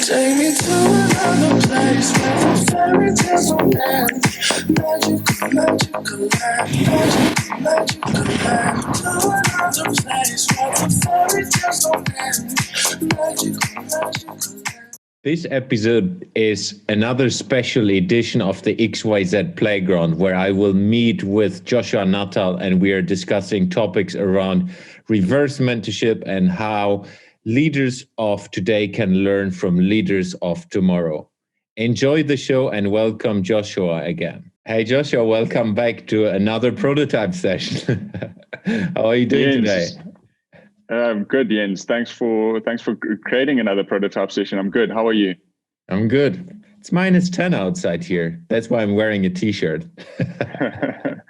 Take me to another place where the fairy tales don't end. Magical, magical land. Magical, magical land. To another place where the fairy tales don't end. Magical, magical land. This episode is another special edition of the XYZ Playground, where I will meet with Joshua Nuttall and we are discussing topics around reverse mentorship and how leaders of today can learn from leaders of tomorrow. Enjoy the show and welcome Joshua again. Hey Joshua, welcome back to another prototype session. How are you doing today? I'm good, Jens. Thanks for creating another prototype session. I'm good. How are you? I'm good. It's -10 outside here. That's why I'm wearing a t-shirt.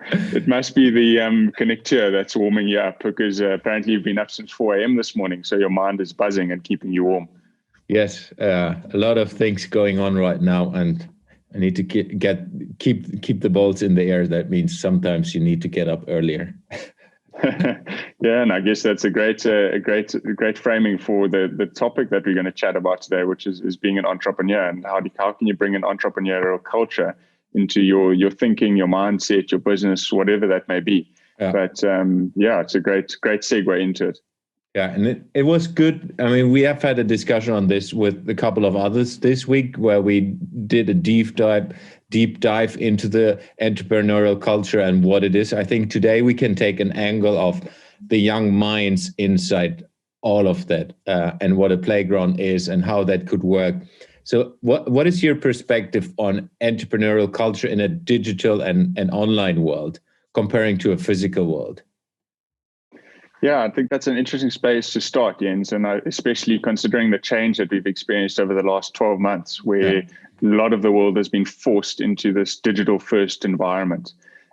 It must be the connector that's warming you up, because apparently you've been up since 4 a.m. this morning, so your mind is buzzing and keeping you warm. Yes, a lot of things going on right now, and I need to keep the balls in the air. That means sometimes you need to get up earlier. Yeah, and I guess that's a great framing for the topic that we're going to chat about today, which is being an entrepreneur, and how can you bring an entrepreneurial culture into your thinking, your mindset, your business, whatever that may be. Yeah. But it's a great segue into it. Yeah, and it was good. I mean, we have had a discussion on this with a couple of others this week, where we did a deep dive into the entrepreneurial culture and what it is. I think today we can take an angle of the young minds inside all of that, and what a playground is and how that could work. So what is your perspective on entrepreneurial culture in a digital and online world comparing to a physical world? Yeah, I think that's an interesting space to start, Jens, and especially considering the change that we've experienced over the last 12 months, where a lot of the world has been forced into this digital-first environment.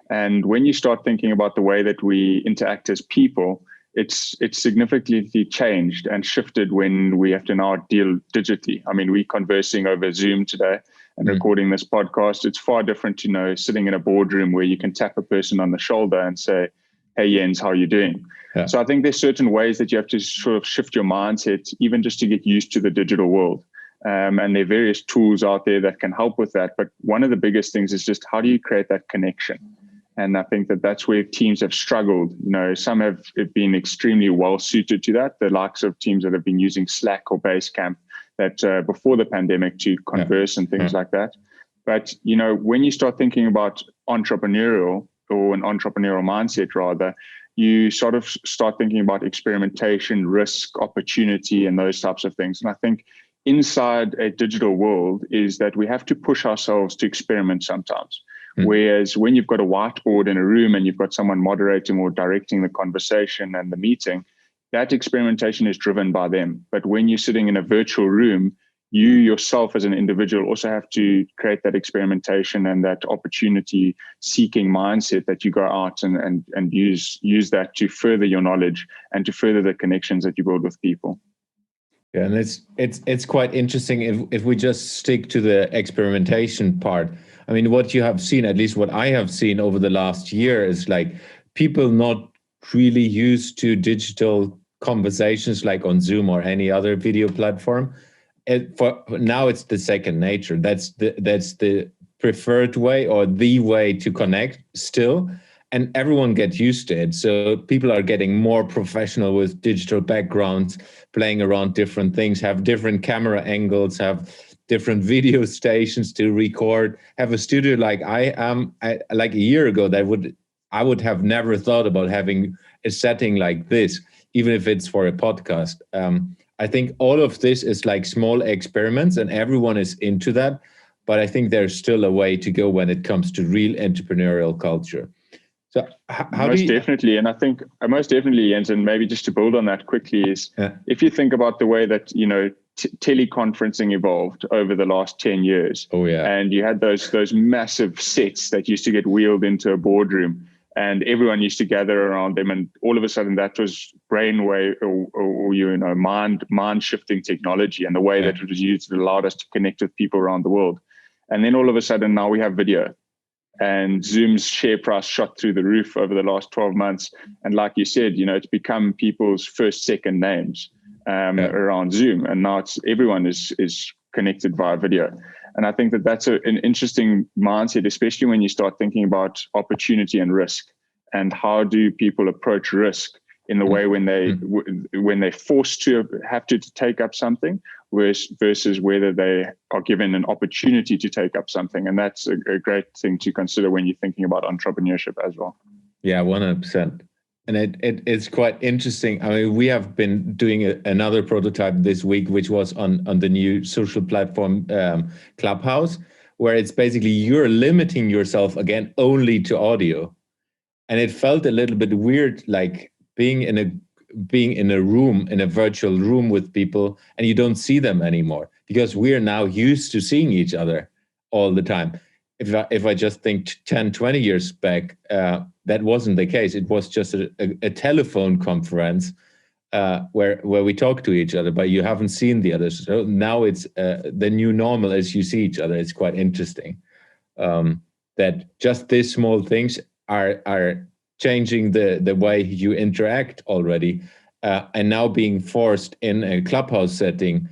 And when you start thinking about the way that we interact as people, it's significantly changed and shifted when we have to now deal digitally. I mean, we're conversing over Zoom today and recording this podcast. It's far different to, sitting in a boardroom where you can tap a person on the shoulder and say, "Hey, Jens, how are you doing?" Yeah. So I think there's certain ways that you have to sort of shift your mindset, even just to get used to the digital world. And there are various tools out there that can help with that. But one of the biggest things is just, how do you create that connection? And I think that's where teams have struggled. Some have been extremely well suited to that. The likes of teams that have been using Slack or Basecamp that before the pandemic to converse and things like that. But, when you start thinking about entrepreneurial, or an entrepreneurial mindset rather, you sort of start thinking about experimentation, risk, opportunity, and those types of things. And I think inside a digital world is that we have to push ourselves to experiment sometimes. Whereas when you've got a whiteboard in a room and you've got someone moderating or directing the conversation and the meeting, that experimentation is driven by them. But when you're sitting in a virtual room, you yourself as an individual also have to create that experimentation and that opportunity seeking mindset that you go out and use that to further your knowledge and to further the connections that you build with people. Yeah, and it's quite interesting if we just stick to the experimentation part. I mean, what you have seen, at least what I have seen over the last year, is like people not really used to digital conversations like on Zoom or any other video platform. For now, it's the second nature. That's the preferred way, or the way to connect still, and everyone gets used to it. So people are getting more professional with digital backgrounds, playing around different things, have different camera angles, have different video stations to record, have a studio like I am. Like a year ago, I would have never thought about having a setting like this, even if it's for a podcast. I think all of this is like small experiments and everyone is into that. But I think there's still a way to go when it comes to real entrepreneurial culture. So most definitely. And I think most definitely, Jens, and maybe just to build on that quickly is, if you think about the way that, teleconferencing evolved over the last 10 years. Oh, yeah. And you had those massive sets that used to get wheeled into a boardroom. And everyone used to gather around them, and all of a sudden that was brainwave or mind shifting technology, and the way that it was used, it allowed us to connect with people around the world. And then all of a sudden now we have video, and Zoom's share price shot through the roof over the last 12 months. And like you said, it's become people's first, second names around Zoom, and now everyone is connected via video. And I think that that's an interesting mindset, especially when you start thinking about opportunity and risk, and how do people approach risk in the way when they're forced to have to take up something versus whether they are given an opportunity to take up something. And that's a great thing to consider when you're thinking about entrepreneurship as well. Yeah, 100%. And it's quite interesting. I mean, we have been doing another prototype this week, which was on the new social platform Clubhouse, where it's basically you're limiting yourself again only to audio. And it felt a little bit weird, like being in a room, in a virtual room with people, and you don't see them anymore, because we are now used to seeing each other all the time. If I just think 10, 20 years back, that wasn't the case. It was just a telephone conference where we talk to each other, but you haven't seen the others. So now it's the new normal as you see each other. It's quite interesting that just these small things are changing the way you interact already, and now being forced in a Clubhouse setting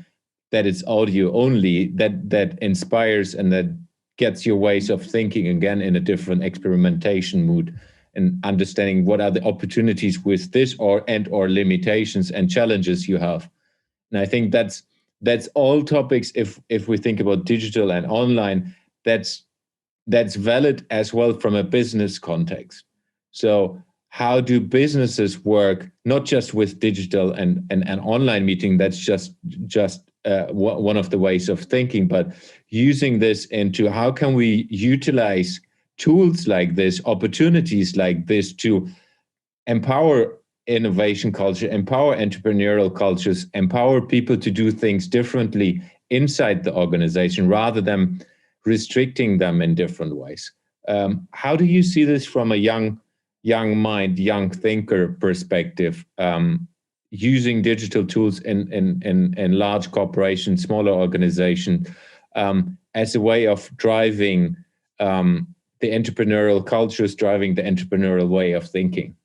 that it's audio only, that inspires and that gets your ways of thinking again in a different experimentation mood, and understanding what are the opportunities with this or limitations and challenges you have. And I think that's all topics, if we think about digital and online, that's valid as well from a business context. So how do businesses work, not just with digital and online meeting, that's just one of the ways of thinking, but using this into how can we utilize tools like this, opportunities like this, to empower innovation culture, empower entrepreneurial cultures, empower people to do things differently inside the organization rather than restricting them in different ways. How do you see this from a young mind, young thinker perspective, using digital tools in large corporations, smaller organizations, as a way of driving the entrepreneurial cultures, driving the entrepreneurial way of thinking?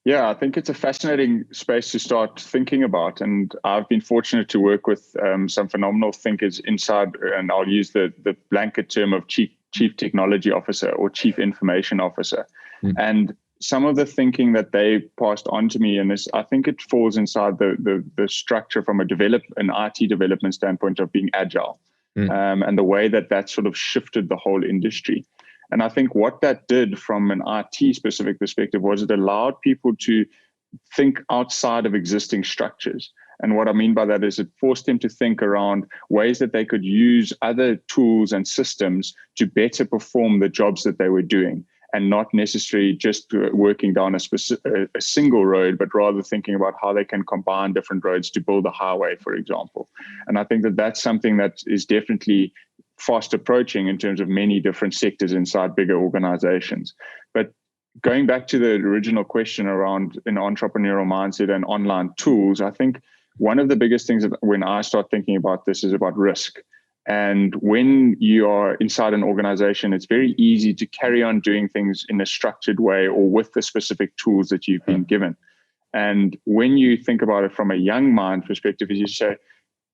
Yeah, I think it's a fascinating space to start thinking about. And I've been fortunate to work with some phenomenal thinkers inside, and I'll use the blanket term of chief technology officer or chief information officer. And some of the thinking that they passed on to me, and this, I think it falls inside the structure from an IT development standpoint of being agile, and the way that sort of shifted the whole industry. And I think what that did from an IT specific perspective was it allowed people to think outside of existing structures. And what I mean by that is it forced them to think around ways that they could use other tools and systems to better perform the jobs that they were doing, and not necessarily just working down a single road, but rather thinking about how they can combine different roads to build a highway, for example. And I think that that's something that is definitely fast approaching in terms of many different sectors inside bigger organizations. But going back to the original question around an entrepreneurial mindset and online tools, I think one of the biggest things that when I start thinking about this is about risk. And when you are inside an organization, it's very easy to carry on doing things in a structured way or with the specific tools that you've been given. And when you think about it from a young mind perspective, as you say,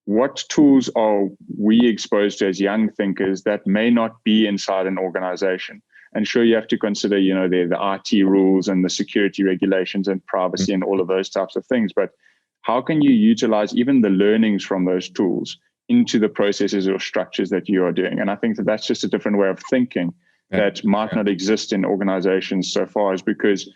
what tools are we exposed to as young thinkers that may not be inside an organization? And sure, you have to consider, the IT rules and the security regulations and privacy and all of those types of things. But how can you utilize even the learnings from those tools into the processes or structures that you are doing? And I think that that's just a different way of thinking that might not exist in organizations so far, is because,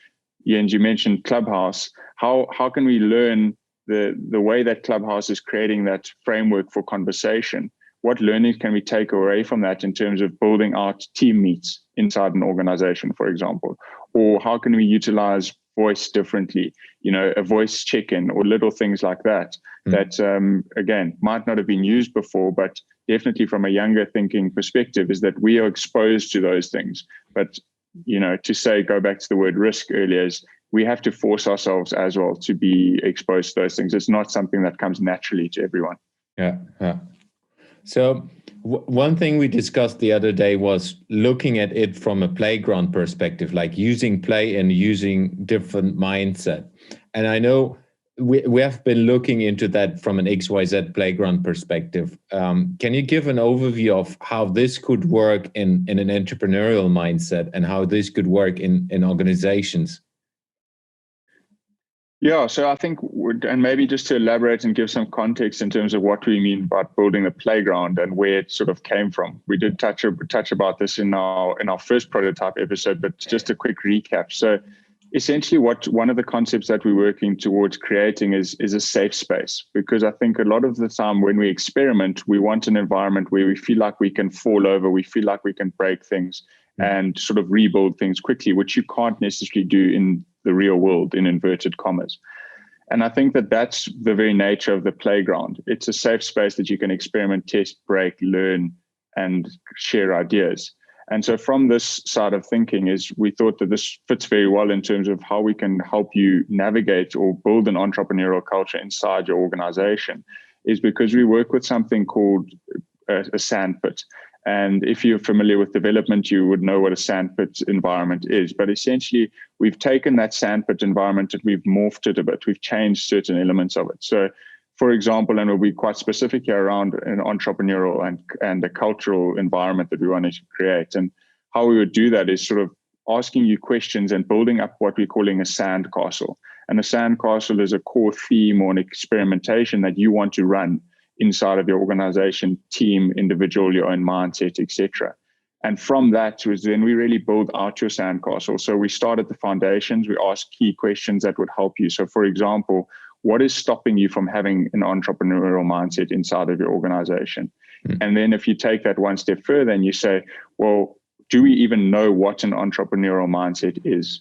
Jens, you mentioned Clubhouse. How can we learn the way that Clubhouse is creating that framework for conversation? What learnings can we take away from that in terms of building out team meets inside an organization, for example? Or how can we utilize voice differently, a voice check-in or little things like that, that, again, might not have been used before, but definitely from a younger thinking perspective is that we are exposed to those things. But, go back to the word risk earlier, is we have to force ourselves as well to be exposed to those things. It's not something that comes naturally to everyone. Yeah. So one thing we discussed the other day was looking at it from a playground perspective, like using play and using different mindset. And I know we have been looking into that from an XYZ playground perspective. Can you give an overview of how this could work in an entrepreneurial mindset and how this could work in organizations? Yeah, so I think, and maybe just to elaborate and give some context in terms of what we mean by building a playground and where it sort of came from. We did touch about this in our first prototype episode, but just a quick recap. So essentially one of the concepts that we're working towards creating is a safe space, because I think a lot of the time when we experiment, we want an environment where we feel like we can fall over, we feel like we can break things and sort of rebuild things quickly, which you can't necessarily do in the real world, in inverted commas. And I think that that's the very nature of the playground. It's a safe space that you can experiment, test, break, learn, and share ideas. And so from this side of thinking is we thought that this fits very well in terms of how we can help you navigate or build an entrepreneurial culture inside your organization, is because we work with something called a sandpit. And if you're familiar with development, you would know what a sandpit environment is. But essentially, we've taken that sandpit environment and we've morphed it a bit. We've changed certain elements of it. So, for example, and we'll be quite specific here around an entrepreneurial and a cultural environment that we wanted to create. And how we would do that is sort of asking you questions and building up what we're calling a sandcastle. And a sandcastle is a core theme or an experimentation that you want to run inside of your organization, team, individual, your own mindset, etc. And from that was then we really build out your sandcastle. So we start at the foundations. We ask key questions that would help you. So, for example, what is stopping you from having an entrepreneurial mindset inside of your organization? And then if you take that one step further and you say, well, do we even know what an entrepreneurial mindset is?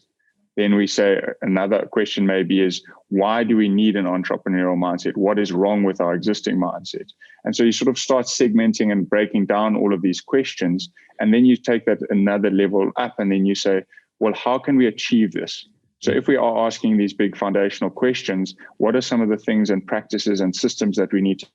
Then we say another question maybe is, why do we need an entrepreneurial mindset? What is wrong with our existing mindset? And so you sort of start segmenting and breaking down all of these questions. And then you take that another level up and then you say, well, how can we achieve this? So if we are asking these big foundational questions, what are some of the things and practices and systems that we need to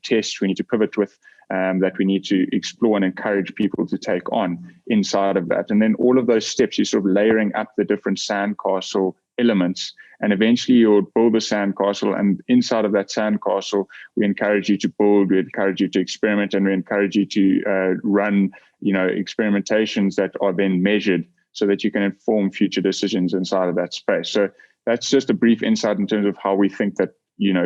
test, we need to pivot with, that we need to explore and encourage people to take on inside of that? And then all of those steps, you're sort of layering up the different sandcastle elements, and eventually you'll build a sandcastle. And inside of that sandcastle, we encourage you to build, we encourage you to experiment, and we encourage you to run, experimentations that are then measured so that you can inform future decisions inside of that space. So that's just a brief insight in terms of how we think that,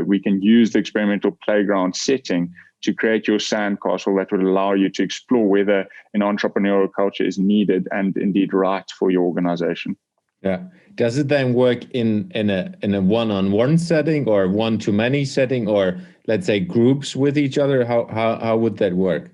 we can use the experimental playground setting to create your sandcastle that would allow you to explore whether an entrepreneurial culture is needed and indeed right for your organization. Yeah. Does it then work in a one-on-one setting or one-to-many setting, or let's say groups with each other? How would that work?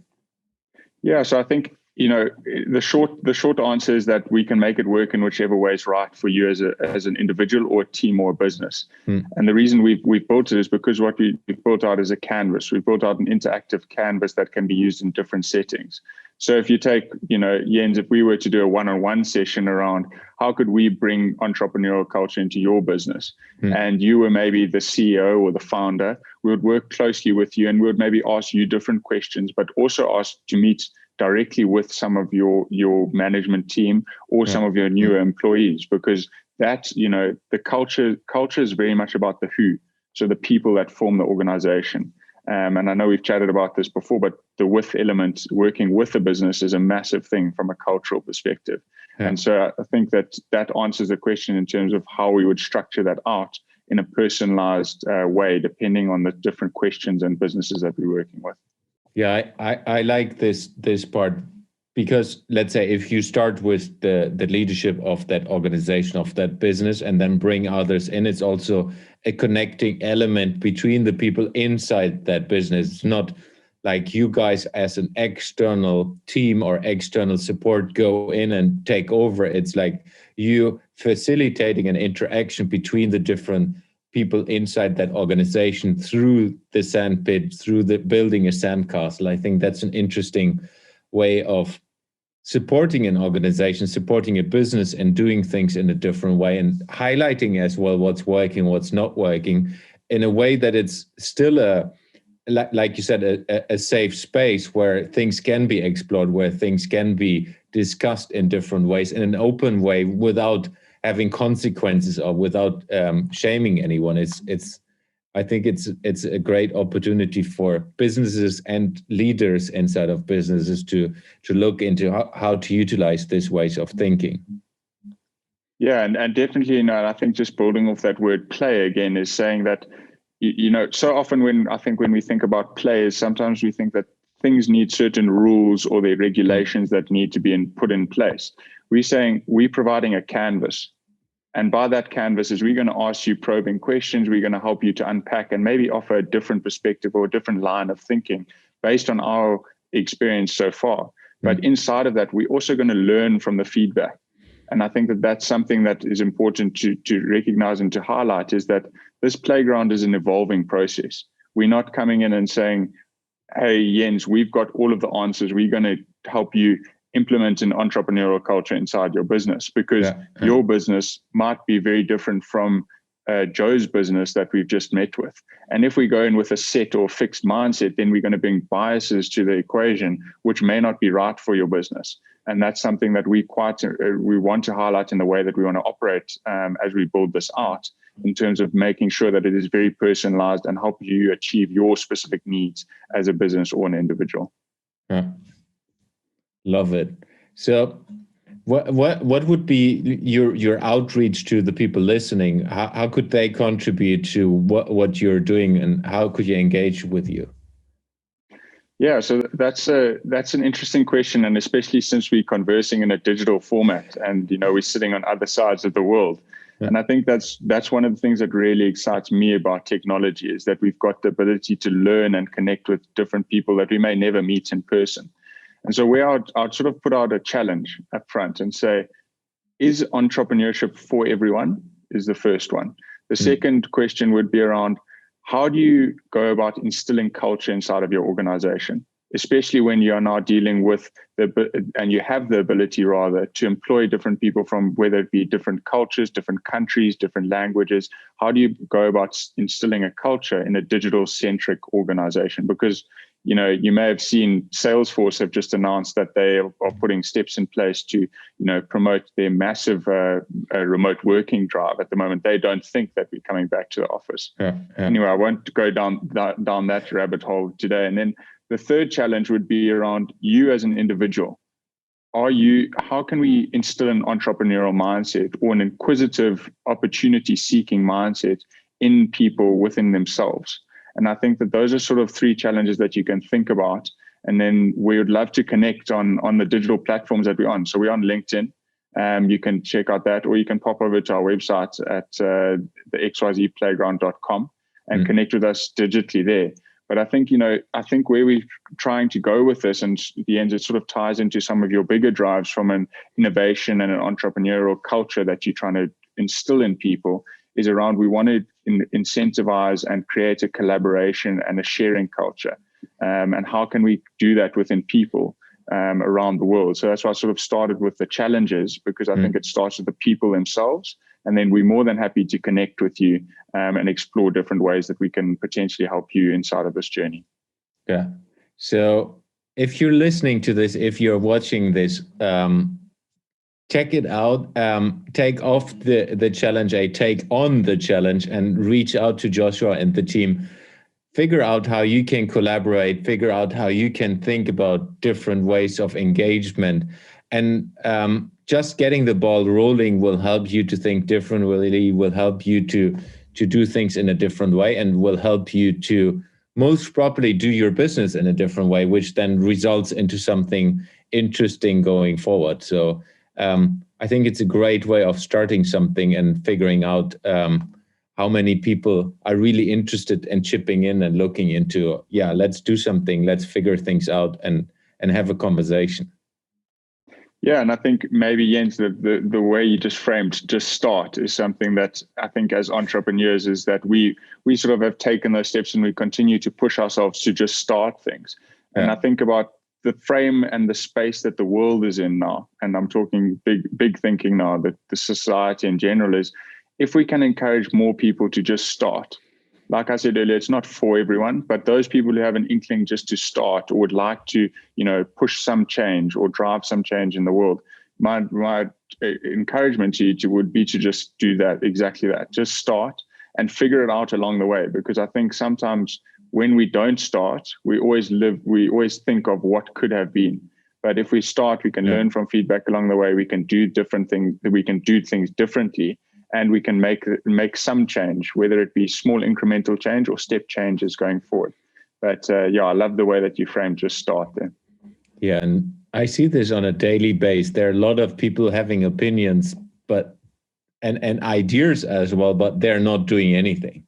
Yeah, so I think the short answer is that we can make it work in whichever way is right for you as an individual or a team or a business. And the reason we've built it is because what we've built out is a canvas. We've built out an interactive canvas that can be used in different settings. So if you take, Jens, if we were to do a one-on-one session around how could we bring entrepreneurial culture into your business, and you were maybe the CEO or the founder, we would work closely with you and we would maybe ask you different questions, but also ask to meet directly with some of your management team or some of your newer employees, because that, the culture is very much about the who, so the people that form the organization. And I know we've chatted about this before, but the with element, working with the business, is a massive thing from a cultural perspective. And so I think that answers the question in terms of how we would structure that out in a personalized way, depending on the different questions and businesses that we're working with. Yeah, I like this part, because let's say if you start with the leadership of that organization, of that business, and then bring others in, it's also a connecting element between the people inside that business. It's not like you guys as an external team or external support go in and take over. It's like you facilitating an interaction between the different people inside that organization through the sandpit, through the building a sandcastle. I think that's an interesting way of supporting an organization, supporting a business, and doing things in a different way, and highlighting as well what's working, what's not working, in a way that it's still like you said, a safe space where things can be explored, where things can be discussed in different ways, in an open way, without having consequences of, without shaming anyone. I think it's a great opportunity for businesses and leaders inside of businesses to look into how to utilize these ways of thinking. Yeah, and definitely, I think just building off that word play again is saying that, so often when we think about players, sometimes we think that things need certain rules or the regulations that need to be put in place. We're saying we're providing a canvas. And by that canvas is we're going to ask you probing questions. We're going to help you to unpack and maybe offer a different perspective or a different line of thinking based on our experience so far. But inside of that, we're also going to learn from the feedback. And I think that that's something that is important to recognize and to highlight, is that this playground is an evolving process. We're not coming in and saying, hey, Jens, we've got all of the answers. We're going to help you implement an entrepreneurial culture inside your business, because your business might be very different from Joe's business that we've just met with. And if we go in with a set or fixed mindset, then we're going to bring biases to the equation, which may not be right for your business. And that's something that we want to highlight in the way that we want to operate as we build this out, in terms of making sure that it is very personalized and help you achieve your specific needs as a business or an individual. Yeah. Love it. So what would be your outreach to the people listening? How could they contribute to what you're doing, and how could you engage with you? Yeah, so that's an interesting question, and especially since we're conversing in a digital format, and we're sitting on other sides of the world. Yeah. And I think that's one of the things that really excites me about technology, is that we've got the ability to learn and connect with different people that we may never meet in person. And so I'd sort of put out a challenge up front and say, is entrepreneurship for everyone? Is the first one. The second question would be around, how do you go about instilling culture inside of your organization, especially when you are now dealing with and you have the ability rather to employ different people from, whether it be different cultures, different countries, different languages. How do you go about instilling a culture in a digital centric organization? Because you may have seen Salesforce have just announced that they are putting steps in place to, promote their massive remote working drive. At the moment, they don't think that we're coming back to the office. Yeah. Anyway, I won't go down that rabbit hole today. And then the third challenge would be around you as an individual. How can we instill an entrepreneurial mindset or an inquisitive, opportunity-seeking mindset in people within themselves? And I think that those are sort of three challenges that you can think about. And then we would love to connect on the digital platforms that we're on. So we're on LinkedIn. You can check out that, or you can pop over to our website at the xyzplayground.com and connect with us digitally there. But I think, where we're trying to go with this, and at the end, it sort of ties into some of your bigger drives from an innovation and an entrepreneurial culture that you're trying to instill in people, is around, we want to incentivize and create a collaboration and a sharing culture. And how can we do that within people around the world? So that's why I sort of started with the challenges, because I think it starts with the people themselves. And then we're more than happy to connect with you and explore different ways that we can potentially help you inside of this journey. Yeah. So if you're listening to this, if you're watching this, check it out. Take off the challenge, take on the challenge, and reach out to Joshua and the team. Figure out how you can collaborate, figure out how you can think about different ways of engagement. And just getting the ball rolling will help you to think differently, will help you to do things in a different way, and will help you to most probably do your business in a different way, which then results into something interesting going forward. So I think it's a great way of starting something and figuring out how many people are really interested in chipping in and looking into, let's do something, let's figure things out and have a conversation. Yeah, and I think maybe, Jens, the way you just framed just start is something that I think as entrepreneurs is that we sort of have taken those steps and we continue to push ourselves to just start things. Yeah. And I think about the frame and the space that the world is in now, and I'm talking big thinking now, that the society in general is, if we can encourage more people to just start. Like I said earlier, it's not for everyone, but those people who have an inkling just to start or would like to, push some change or drive some change in the world, my encouragement to you would be to just do that, exactly that. Just start and figure it out along the way, because I think sometimes when we don't start, we always think of what could have been. But if we start, we can learn from feedback along the way. We can do different things. We can do things differently, and we can make some change, whether it be small incremental change or step changes going forward. But I love the way that you framed just start there. Yeah, and I see this on a daily basis. There are a lot of people having opinions, and ideas as well, but they're not doing anything.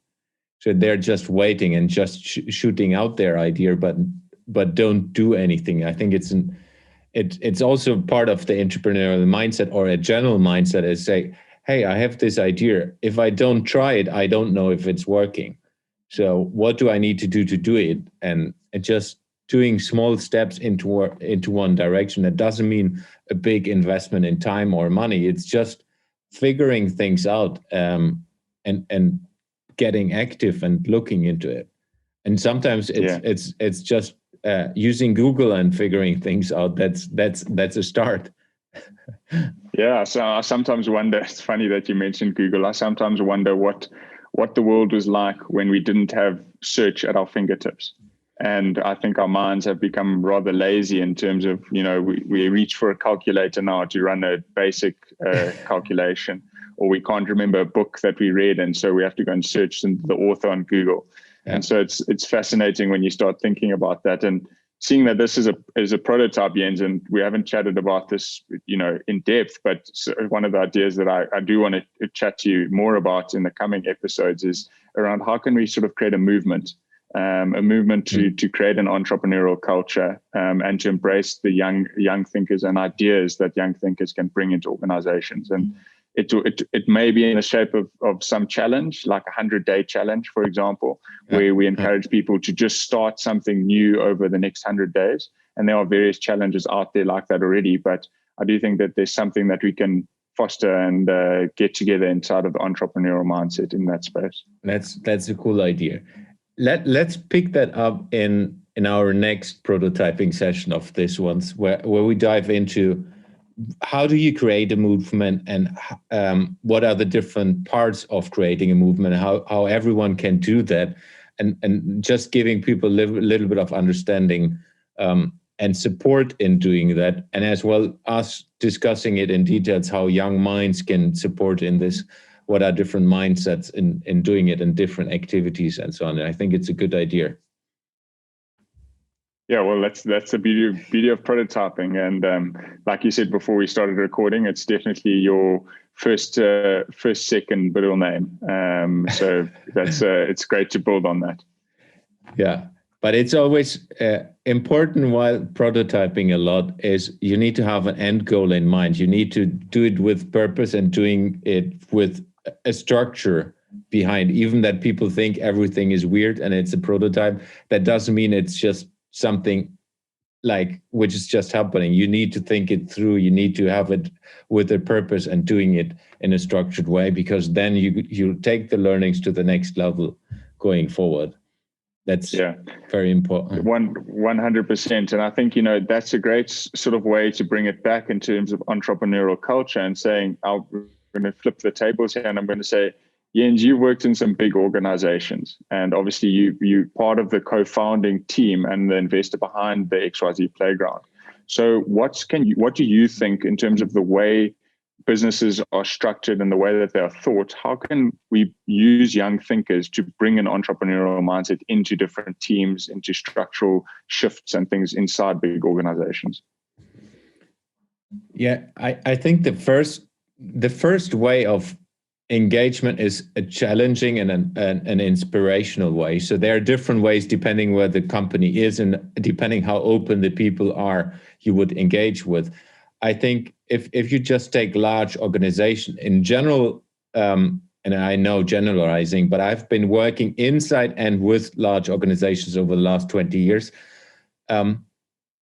So they're just waiting and just shooting out their idea, but don't do anything. I think it's also part of the entrepreneurial mindset, or a general mindset, is say, hey, I have this idea. If I don't try it, I don't know if it's working. So what do I need to do it? And just doing small steps into one direction. That doesn't mean a big investment in time or money. It's just figuring things out and getting active and looking into it. And sometimes it's just using Google and figuring things out. That's a start. Yeah. So I sometimes wonder, it's funny that you mentioned Google. I sometimes wonder what the world was like when we didn't have search at our fingertips. And I think our minds have become rather lazy in terms of, we reach for a calculator now to run a basic calculation, or we can't remember a book that we read, and so we have to go and search the author on Google. Yeah. And so it's fascinating when you start thinking about that and seeing that this is a prototype, Jens, and we haven't chatted about this, in depth, but one of the ideas that I do want to chat to you more about in the coming episodes is around how can we sort of create a movement to create an entrepreneurial culture, and to embrace the young thinkers and ideas that young thinkers can bring into organizations. And it may be in the shape of some challenge, like 100-day challenge, for example, where we encourage people to just start something new over the next 100 days. And there are various challenges out there like that already. But I do think that there's something that we can foster and get together inside of the entrepreneurial mindset in that space. That's a cool idea. Let's pick that up in our next prototyping session of this ones, where we dive into how do you create a movement, and what are the different parts of creating a movement, how everyone can do that, and just giving people a little bit of understanding and support in doing that, and as well us discussing it in details, how young minds can support in this. What are different mindsets in doing it, and different activities and so on. And I think it's a good idea. Yeah, well, that's the beauty of prototyping. And like you said before we started recording, it's definitely your first second middle name. So that's it's great to build on that. Yeah, but it's always important while prototyping a lot is you need to have an end goal in mind. You need to do it with purpose and doing it with a structure behind. Even that people think everything is weird and it's a prototype, that doesn't mean it's just something like which is just happening. You need to think it through. You need to have it with a purpose and doing it in a structured way, because then you take the learnings to the next level going forward. That's very important. 100%. And I think, that's a great sort of way to bring it back in terms of entrepreneurial culture and saying, I'm going to flip the tables here and I'm going to say, Jens, you've worked in some big organizations, and obviously you part of the co-founding team and the investor behind the XYZ Playground. So what do you think in terms of the way businesses are structured and the way that they are thought? How can we use young thinkers to bring an entrepreneurial mindset into different teams, into structural shifts and things inside big organizations? Yeah, I think the first way of engagement is a challenging and an inspirational way. So there are different ways depending where the company is and depending how open the people are you would engage with. I think if you just take large organization in general, and I know generalizing, but I've been working inside and with large organizations over the last 20 years.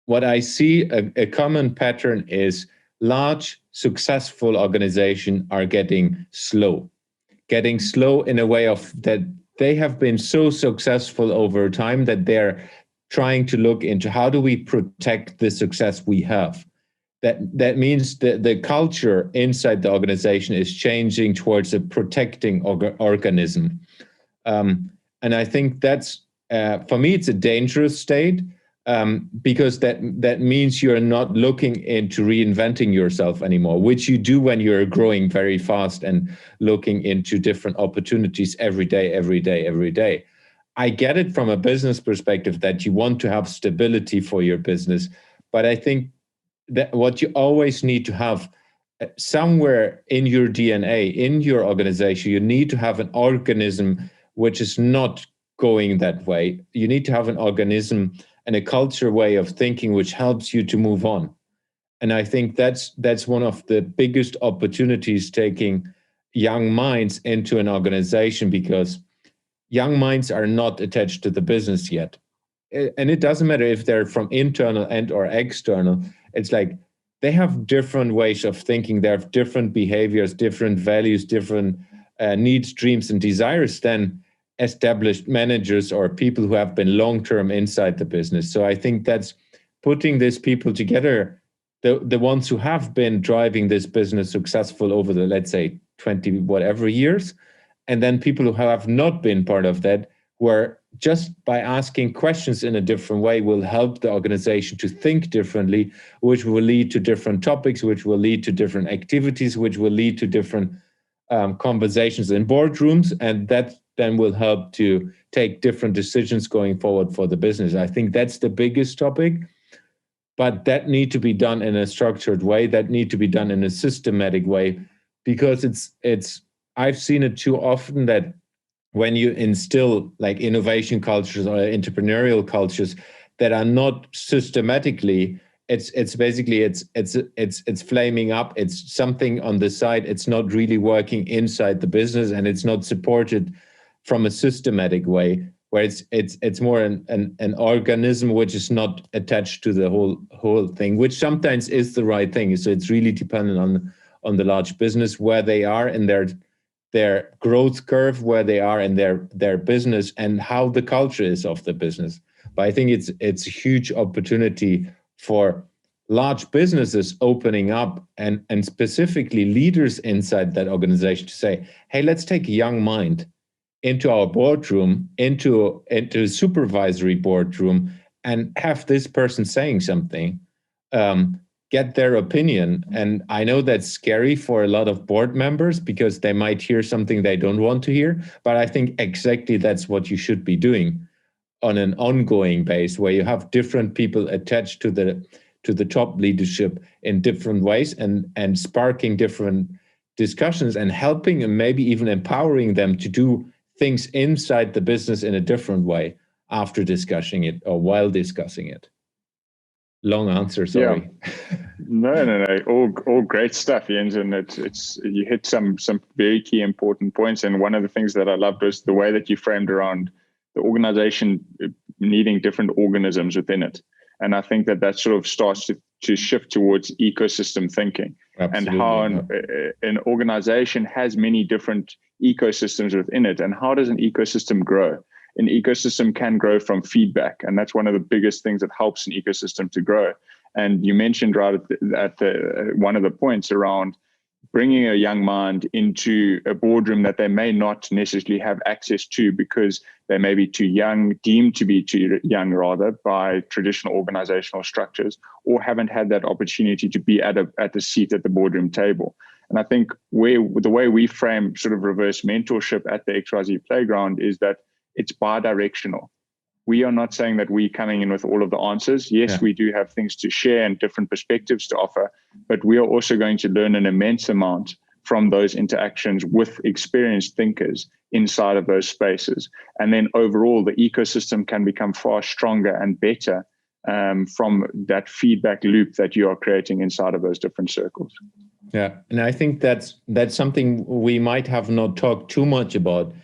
What I see a common pattern is large, successful organizations are getting slow in a way of that they have been so successful over time that they're trying to look into how do we protect the success we have. that means the culture inside the organization is changing towards a protecting organism. And I think that's, for me, it's a dangerous state, because that means you're not looking into reinventing yourself anymore, which you do when you're growing very fast and looking into different opportunities every day. I get it from a business perspective that you want to have stability for your business, but I think that what you always need to have somewhere in your DNA, in your organization, you need to have an organism which is not going that way. You need to have an organism and a culture way of thinking which helps you to move on. And I think that's one of the biggest opportunities, taking young minds into an organization, because young minds are not attached to the business yet. And it doesn't matter if they're from internal and or external. It's like they have different ways of thinking. They have different behaviors, different values, different needs, dreams, and desires than established managers or people who have been long-term inside the business. So I think that's putting these people together, the ones who have been driving this business successful over the, let's say, 20 whatever years, and then people who have not been part of that, where just by asking questions in a different way will help the organization to think differently, which will lead to different topics, which will lead to different activities, which will lead to different conversations in boardrooms, and that then will help to take different decisions going forward for the business. I think that's the biggest topic, but that need to be done in a structured way, that need to be done in a systematic way, because it's I've seen it too often that when you instill like innovation cultures or entrepreneurial cultures that are not systematically, it's basically it's flaming up. It's something on the side. It's not really working inside the business, and it's not supported from a systematic way, where it's more an organism which is not attached to the whole thing, which sometimes is the right thing. So it's really dependent on the large business, where they are in their growth curve, where they are in their business, and how the culture is of the business. But I think it's a huge opportunity for large businesses opening up, and specifically leaders inside that organization, to say, hey, let's take a young mind into our boardroom, into a supervisory boardroom, and have this person saying something, get their opinion. And I know that's scary for a lot of board members, because they might hear something they don't want to hear, but I think exactly that's what you should be doing on an ongoing base, where you have different people attached to the top leadership in different ways, and sparking different discussions, and helping and maybe even empowering them to do things inside the business in a different way after discussing it or while discussing it. Long answer, sorry. Yeah. No. All great stuff, Jens, and it's you hit some very key important points. And one of the things that I loved was the way that you framed around the organization needing different organisms within it. And I think that sort of starts to shift towards ecosystem thinking. Absolutely. And how an organization has many different ecosystems within it. And how does an ecosystem grow? An ecosystem can grow from feedback. And that's one of the biggest things that helps an ecosystem to grow. And you mentioned right at one of the points around bringing a young mind into a boardroom that they may not necessarily have access to, because they may be too young, deemed to be too young rather, by traditional organizational structures, or haven't had that opportunity to be at the seat at the boardroom table. And I think the way we frame sort of reverse mentorship at the XYZ Playground is that it's bi-directional. We are not saying that we're coming in with all of the answers. Yes, we do have things to share and different perspectives to offer, but we are also going to learn an immense amount from those interactions with experienced thinkers inside of those spaces. And then overall, the ecosystem can become far stronger and better from that feedback loop that you are creating inside of those different circles. Yeah, and I think that's something we might have not talked too much about.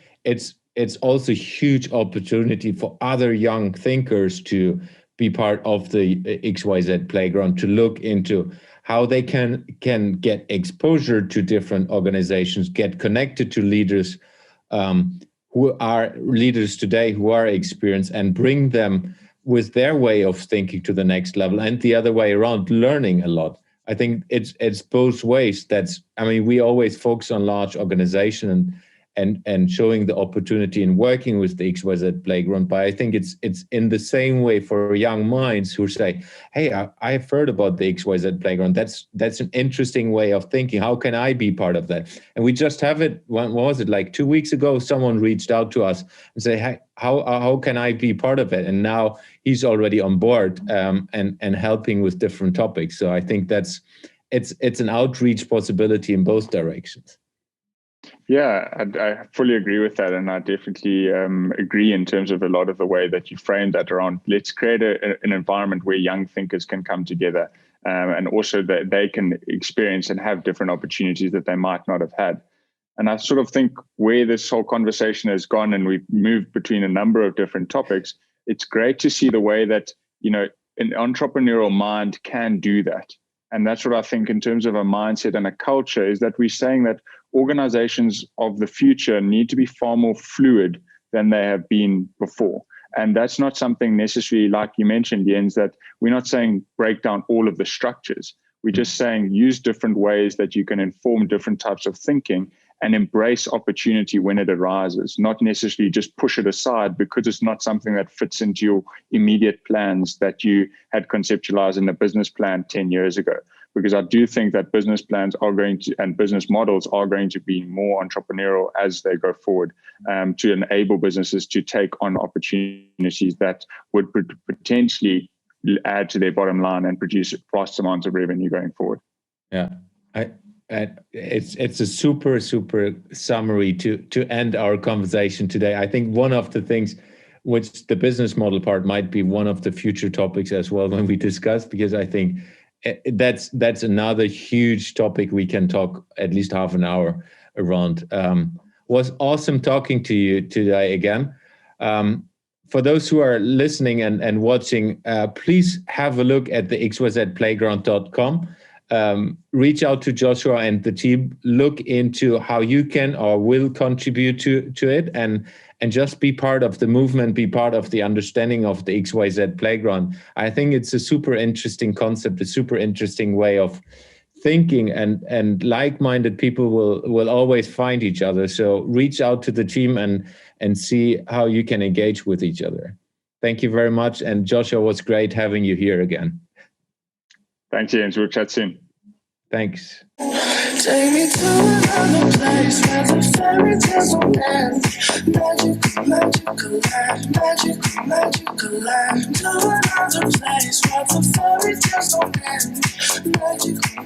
It's also a huge opportunity for other young thinkers to be part of the XYZ Playground, to look into how they can get exposure to different organizations, get connected to leaders who are leaders today, who are experienced, and bring them with their way of thinking to the next level, and the other way around, learning a lot I think it's both ways. We always focus on large organization and showing the opportunity in working with the XYZ playground. But I think it's in the same way for young minds who say, hey, I've heard about the XYZ playground. That's an interesting way of thinking. How can I be part of that? And we just have it, when was it, like 2 weeks ago, someone reached out to us and say, hey, how can I be part of it? And now he's already on board and helping with different topics. So I think it's an outreach possibility in both directions. Yeah, I fully agree with that. And I definitely agree in terms of a lot of the way that you framed that around, let's create an environment where young thinkers can come together and also that they can experience and have different opportunities that they might not have had. And I sort of think where this whole conversation has gone, and we've moved between a number of different topics, it's great to see the way that, an entrepreneurial mind can do that. And that's what I think in terms of a mindset and a culture, is that we're saying that organizations of the future need to be far more fluid than they have been before. And that's not something necessarily, like you mentioned, Jens, that we're not saying break down all of the structures. We're just saying use different ways that you can inform different types of thinking and embrace opportunity when it arises, not necessarily just push it aside because it's not something that fits into your immediate plans that you had conceptualized in a business plan 10 years ago. Because I do think that business plans and business models are going to be more entrepreneurial as they go forward, to enable businesses to take on opportunities that would potentially add to their bottom line and produce vast amounts of revenue going forward. Yeah, it's a super summary to end our conversation today. I think one of the things, which the business model part might be one of the future topics as well when we discuss, because I think that's another huge topic we can talk at least half an hour around. Was awesome talking to you today again. For those who are listening and watching, please have a look at the xyzplayground.com. Reach out to Joshua and the team, look into how you can or will contribute to it, and just be part of the movement, be part of the understanding of the XYZ playground. I think it's a super interesting concept, a super interesting way of thinking, and like-minded people will always find each other. So reach out to the team and see how you can engage with each other. Thank you very much. And Joshua, it was great having you here again. Thanks, Jens. We'll chat soon. Thanks. Take me to another place where the fairy tales don't end. Magical land, magical land. To another place where the fairy tales don't end. Magical